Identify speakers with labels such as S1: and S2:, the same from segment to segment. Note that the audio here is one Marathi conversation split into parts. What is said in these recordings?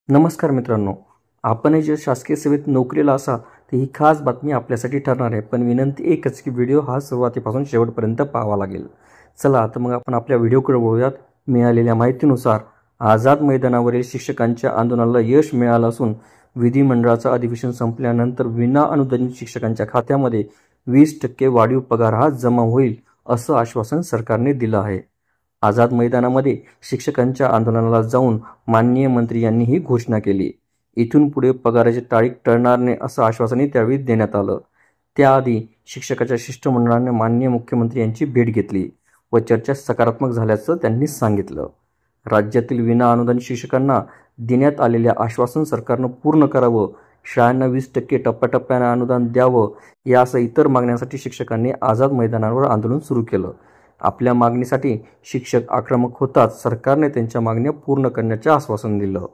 S1: नमस्कार मित्रांनो, आपणही जर शासकीय सेवेत नोकरीला असाल तर ही खास बातमी आपल्यासाठी ठरणार आहे. पण विनंती एकच की व्हिडिओ हा सुरुवातीपासून शेवटपर्यंत पाहावा लागेल. चला तर मग आपण आपल्या व्हिडिओकडे वळूयात. मिळालेल्या माहितीनुसार आझाद मैदानावरील शिक्षकांच्या आंदोलनाला यश मिळालं असून विधिमंडळाचं अधिवेशन संपल्यानंतर विना अनुदानित शिक्षकांच्या खात्यामध्ये 20% वाढीव पगार हा जमा होईल असं आश्वासन सरकारने दिलं आहे. आझाद मैदानामध्ये शिक्षकांच्या आंदोलनाला जाऊन माननीय मंत्री यांनी ही घोषणा केली. इथून पुढे पगाराची तारीख टळणार नाही असं आश्वासनही त्यावेळी देण्यात आलं. त्याआधी शिक्षकाच्या शिष्टमंडळाने माननीय मुख्यमंत्री यांची भेट घेतली व चर्चा सकारात्मक झाल्याचं त्यांनी सांगितलं. राज्यातील विना अनुदानित शिक्षकांना देण्यात आलेल्या आश्वासन सरकारनं पूर्ण करावं, शाळांना 20% टप्प्याटप्प्याने अनुदान द्यावं यासह इतर मागण्यांसाठी शिक्षकांनी आझाद मैदानावर आंदोलन सुरू केलं. आपल्या मागणीसाठी शिक्षक आक्रमक होताच सरकारने त्यांच्या मागण्या पूर्ण करण्याचे आश्वासन दिलं.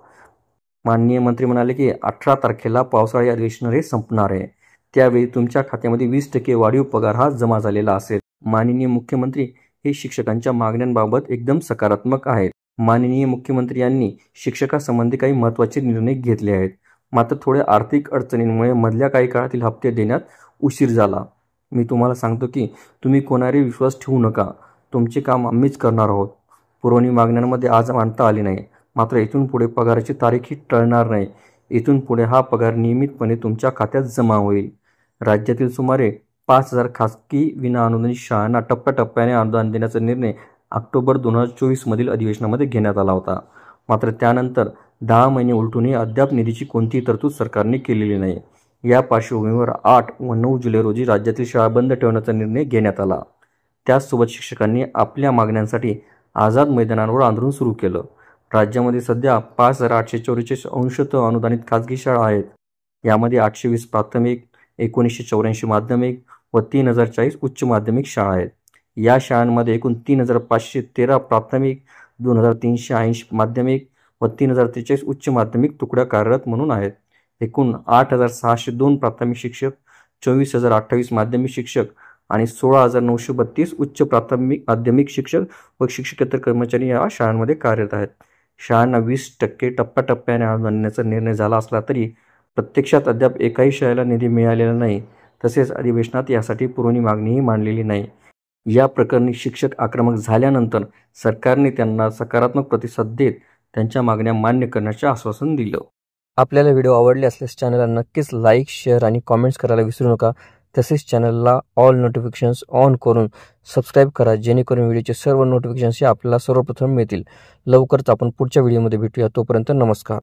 S1: माननीय मंत्री म्हणाले की 18 तारखेला पावसाळी अधिवेशन हे संपणार आहे. त्यावेळी तुमच्या खात्यामध्ये 20% वाढीव पगार हा जमा झालेला असेल. माननीय मुख्यमंत्री हे शिक्षकांच्या मागण्यांबाबत एकदम सकारात्मक आहेत. माननीय मुख्यमंत्री यांनी शिक्षकासंबंधी काही महत्त्वाचे निर्णय घेतले आहेत. मात्र थोड्या आर्थिक अडचणींमुळे मधल्या काही काळातील हप्ते देण्यात उशीर झाला. मी तुम्हाला सांगतो की तुम्ही कोणावरही विश्वास ठेवू नका. तुमचे काम आम्हीच करणार आहोत. पुरवणी मागण्यांमध्ये आज मानता आली नाही. मात्र इथून पुढे पगाराची तारीखही टळणार नाही. इथून पुढे हा पगार नियमितपणे तुमच्या खात्यात जमा होईल. राज्यातील सुमारे 5,000 खासगी विनाअनुदानित शाळांना टप्प्याटप्प्याने अनुदान देण्याचा निर्णय ऑक्टोबर 2024 मधील अधिवेशनामध्ये घेण्यात आला होता. मात्र त्यानंतर 10 महिने उलटूनही अद्याप निधीची कोणतीही तरतूद सरकारने केलेली नाही. या पार्श्वभूमीवर 8 व 9 जुलै रोजी राज्यातील शाळा बंद ठेवण्याचा निर्णय घेण्यात आला. त्याचसोबत शिक्षकांनी आपल्या मागण्यांसाठी आझाद मैदानावर आंदोलन सुरू केलं. राज्यामध्ये सध्या 5,844 अंशतः अनुदानित खासगी शाळा आहेत. यामध्ये 820 प्राथमिक, 1984 माध्यमिक व 3,040 उच्च माध्यमिक शाळा आहेत. या शाळांमध्ये एकूण 3,513 प्राथमिक, 2,380 माध्यमिक व 3,043 उच्च माध्यमिक तुकड्या कार्यरत म्हणून आहेत. एकूण 8,602 प्राथमिक शिक्षक, 24,028 माध्यमिक शिक्षक आणि 16,932 उच्च प्राथमिक माध्यमिक शिक्षक व शिक्षकेतर कर्मचारी या शाळांमध्ये कार्यरत आहेत. शाळांना 20% टप्प्याटप्प्याने अनुदान देण्याचा निर्णय झाला असला तरी प्रत्यक्षात अद्याप एकाही शाळेला निधी मिळालेला नाही. तसेच अधिवेशनात यासाठी पुरवणी मागणीही मांडलेली नाही. या प्रकरणी शिक्षक आक्रमक झाल्यानंतर सरकारने त्यांना सकारात्मक प्रतिसाद देत त्यांच्या मागण्या मान्य करण्याचे आश्वासन दिलं. आपल्याला व्हिडिओ आवडले असल्यास चॅनलला नक्कीच लाईक, शेअर आणि कॉमेंट्स करायला विसरू नका. तसेच चॅनलला ऑल नोटिफिकेशन्स ऑन करून सबस्क्राईब करा, जेणेकरून व्हिडिओचे सर्व नोटिफिकेशन्स आपल्याला सर्वप्रथम मिळतील. लवकरच आपण पुढच्या व्हिडिओमध्ये भेटूया. तोपर्यंत नमस्कार.